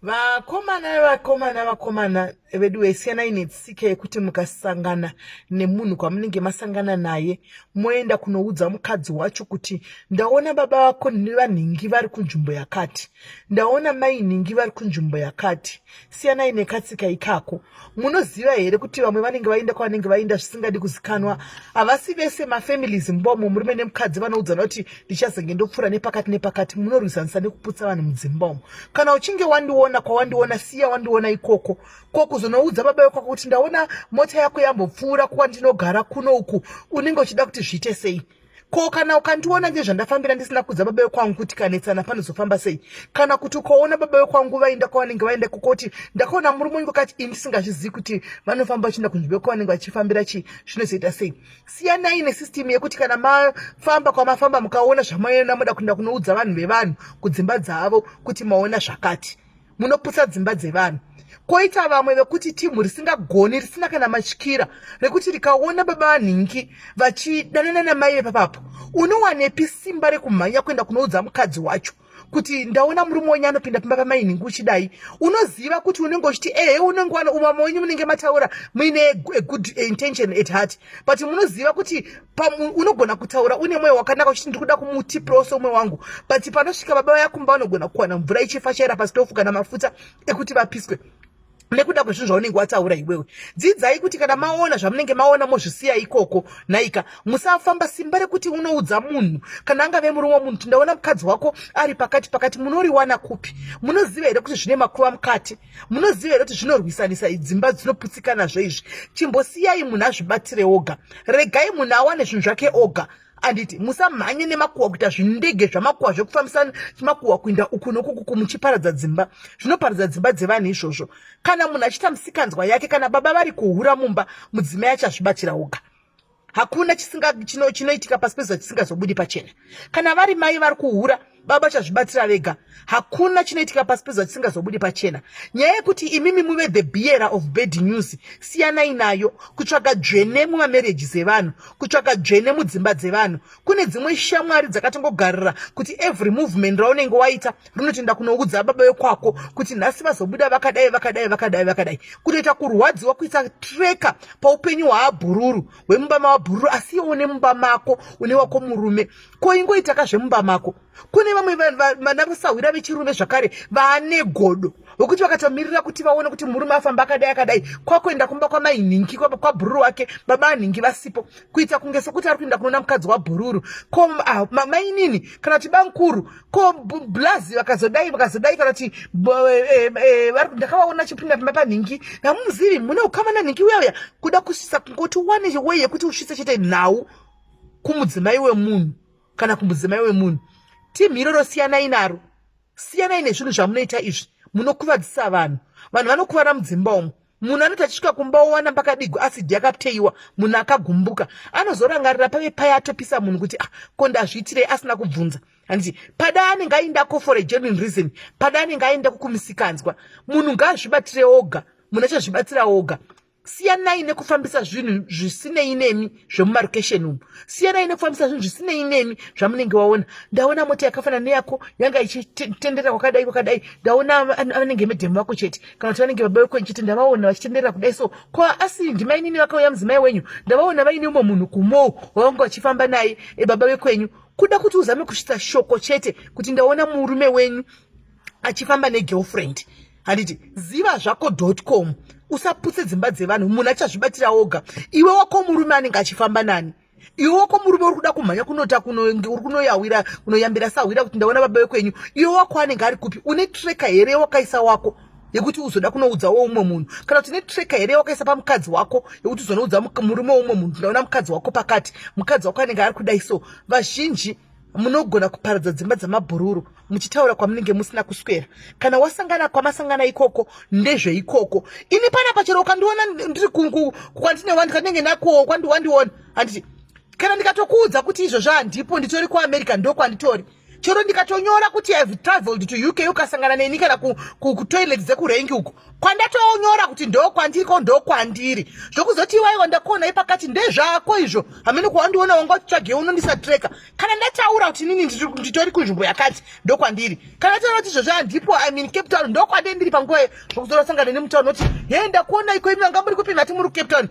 Vakomana vedu siyanai netsika yekuti mukasangana nemunhu kwamunenge masangana naye moenda kunoudza mukadzi wacho kuti ndaona baba vako nevanhingi vari kunzvimbo yakati, ndaona mai nhingi vari kunzvimbo yakati. Siyanai nekatsika ikako. Munoziva here kuti vamwe vanenge vaenda kwavanenge vaenda zvisingadi kuzikanwa? Havasi vese mafamilies mbomo murume nemukadzi vanoudzana kuti ndichazenge ndopfuura nepakati nepakati. Munorwisanisa nekuputsa vanhu mudzimba umo. Kana uchinge wandiona kwawandiona, siya wandiona ikoko. Kuzonoudza baba vako kuti ndaona mota yako yambopfuura kwandinogara kuno uku, unenge uchida kuti zviite sei? Ko kana ukandiona ngezvandafambira ndisina kudza baba vekwangu kuti kanetsana panozofamba sei? Kana kuti ukaona baba vekwangu vaenda kwavanenge vaenda kukoti ndakaona murume wangu kati indisingazvizivi kuti vanofamba vachienda kunzvimbo kwavanenge vachifambira zvinozoita sei? Siyanai nesystem yekuti kana mafamba kwamafamba mukaona zvamaenda muda kuenda kunoudza vanhu vevanhu kudzimba dzavo kuti maona zvakati, munoputsa dzimba dzevanhu. Koita vamwe vekuti timu risingagoni risina kana matyira rekuti rikaona baba vanhingi vachidanana namai vepapapo, unowanepi simba rekumhanya kuenda kunoudza mukadzi wacho kuti ndaona murume wenyu anopinda pimba pamai nhingi uchidai? Unoziva kuti unenge uchiti unenge umama wenyu munenge mataura muine good intention at heart, but munoziva kuti unogona kutaura une mwoyo wakanaka uchiti ndikuda kumutiproso umwe wangu, but panosvika baba vayakumba vanogona kuwana mvura ichifashera pasitofu kana mafuta ekuti vapiswe nekuda kwezvinhu zvaunenge wataura iwewe. Dzidzai kuti kana maona zvamunenge maona mozvisiya ikoko naika. Musafamba simba rekuti unoudza munhu kana angave murume womunhu kuti ndaona mukadzi wako ari pakati. Munoriwana kupi? Munoziva here kuti zvine makuva mukati? Munoziva here kuti zvinorwisanisa dzimba dzinoputsikana izvi? Chimbosiyai munhu azvibatire oga, regai munhu awane zvinhu zvake oga. Anditi musamhanye nemakuwa kuita zvindege zvamakuwa zvekufambisa makuwa kuinda uku nokuku muchiparadza dzimba. Zvinoparadza dzimba dzevanhu izvozvo. Kana munhu achita musikanzwa yake, kana baba vari kuhura mumba, mudzimai achazvibatira oga. Hakuna chinoitika pasi pezuva chisingazobudi pachena. Kana vari mai vari kuhura, baba chazvibatira vega. Hakuna chinoitika pasi pezuva chisingazobudi pachena. Nyaya yekuti imimi muve the bearer of bad news, siyanai nayo. Kutsvaga dzvene mumamarriages evanhu, kutsvaga dzvene mudzimba dzevanhu. Kune dzimwe shamwari dzakatongogarira kuti every movement raunenge waita runotoenda kunoudza baba vekwako kuti nhasi vazobuda vakadai. Kutoita kurwadziwa kuisa treka paupenyu hwaabhururu hwemumba mavabhururu, asi une mumba mako, une wako murume. Ko ingoitaka zvemumba mako. Kune vamwe vana vosahwira vechirume zvakare vaane godo wekuti vakatomirira kuti vaone kuti murume afamba akadai kwakuenda kumba kwamai nhingi kwabhururu wake baba anhingi vasipo, kuita kunge sokuti ari kuenda kunoona mukadzi wabhururu. Ko mai nini kana kuti bankuru, ko bhlazi vakazodai kana kuti ndakavaona chipinda pimba panhingi, namuzivi mune ukamana nhingi uyauya kuda kusvisa kungoti wane wei yekuti usvise chete nhau kumudzimai wemunhu kana kumudzimai wemunhu. Timhiroro siyanai naro. Siyanai nezvinhu zvamunoita izvi. Munokuvadzisa vanhu. Vanhu vanokuvara mudzimba umo. Munhu anoti achisvika kumba owana pakadigwa asidi yakateiwa, munhu akagumbuka, anozorangarira pave paya atopisa munhu kuti ko ndazviitirei asina kubvunza. Handiti pada anenge aendako for a genuine reason, pada anenge aendako kumusikanzwa, munhu ngaazvibatire oga, munhu achazvibatira oga. Siyanai nekufambisa zvinhu zvisinei nemi zvemumarokesheni umu. Siyanai nekufambisa zvinhu zvisinei nemi zvamunenge waona. Ndaona mota yakafanana neyako yanga ichitendera kwakadai. Ndaona anenge medhemu wako chete. Kana kuti vanenge baba vako chete ndavaona vachitendera kudai. So kwa asi ndimai nini vakauya mudzimai wenyu, ndavaona vaine umwe munhu kumo wavanga vachifamba naye baba vekwenyu. Kuda kuti uzame kusvitsa shoko chete kuti ndaona murume wenyu achifamba negirlfriend. Handiti ziva zvako.com. Usaputse dzimba dzevanhu, munhu achazvibatira oga. Iwe wako murume anenge achifamba nani? Iwe wako murume uri kuda kumhanya kunota uri kunoyawira kunoyambira sahwira kuti ndaona baba vekwenyu. Iwe wako anenge ari kupi? Une treka here wakaisa wako yekuti uzoda kunoudzawo umwe munhu? Kana kuti une treka here wakaisa pamukadzi wako yekuti uzonoudza murume umwe munhu ndaona mukadzi wako pakati, mukadzi wako anenge ari kudai? So vazhinji munogona kuparadza dzimba dzamabhururu muchitaura kwamunenge musina kuswera. Kana wasangana kwamasangana ikoko ndezveikoko. Ini panapa chero ukandiona ndiri kwandine wandikanenge nako kwandiwandiona, handiti kana ndikatokuudza kuti izvo zvandipo nditori kuAmerica ndo kwanditori, chero ndikatonyora kuti I've traveled to UK ukasangana neni kana ku toilet dzekurengi uko kwandatonyora kuti ndo kwandiriko ndo kwandiri zvokuzoti iwaiwa ndakuona ipakati ndezvako izvo hamene kuwandiona wanga utsvage unondisatreka kana ndataura kuti nini nditori kunzvimbo yakati ndo kwandiri kana ndataura kuti izvozvo handipo Cape Town ndo kwandendiri panguva zvokuzorasangana nemutauro noti he ndakuona iko imi vanga muri kupinda ati muri Cape Town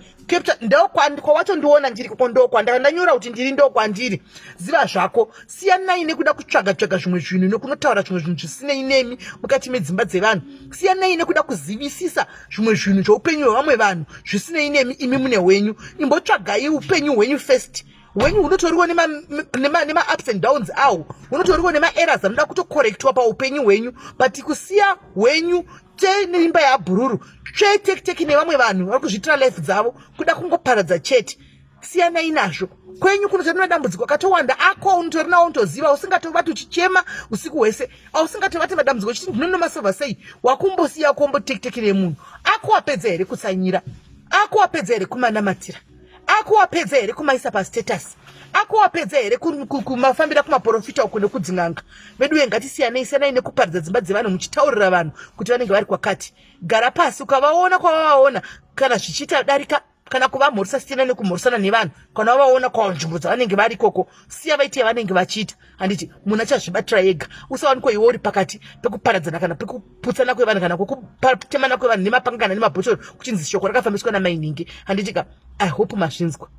ndo kwawatondiona ndiri ko ndo kwandanyora kuti ndiri ndo kwandiri ziva zvako siyanai nekuda kutsvaga zvimwe zvinhu nekunotaura zvimwe zvinhu zvisinei nemi mukati medzimba dzevanhu siyanai nekuda kuzivisisa zvimwe zvinhu zveupenyu hwevamwe vanhu zvisinei nemi imi mune hwenyu imbotsvagai upenyu hwenyu first hwenyu hunotoriwo nema ups and downs awo hunotoriwo nema-errors anoda kutokorektwa paupenyu hwenyu but kusiya hwenyu neimba yabhururu tsvetekiteki nevamwe vanhu vari kuzvitira life dzavo kuda kungoparadza chete siyanai nazvo kwenyu kunotori madambudziko akatowanda ako unotori nawo unotoziva usingatovati uchichema usiku hwese ausingatovati madambudziko uchiti ndinonomasova sei wakumbosiya kombotekiteki nemunhu ako wapedza here kutsanyira ako wapedza here kumanamatira ako wapedza here kumaisa pastatus ako wapedza here kumafambira kumaprofita uko nekudzin'anga vedu ngatisiyanai nekuparidza dzimba dzevanhu muchitaurira vanhu kuti vanenge vari kwakati gara pasi ukavaona kwavavaona kana zvichiita darika kana kuvamhorisa sitena nekumhorisana nevanhu kana wavaona kwanzvimbo dzavanenge vari ikoko siya vaiti yavanenge vachiita handiti munhu achazvibatira ega usawanikwa iwe uri pakati pekuparadzana kana pekuputsana kwevanhu kana kwekutemana kwevanhu nemapanga kana nemabhotoro kuchinzi shoko rakafambiswa namainingi handitika I hope mazvinzwa.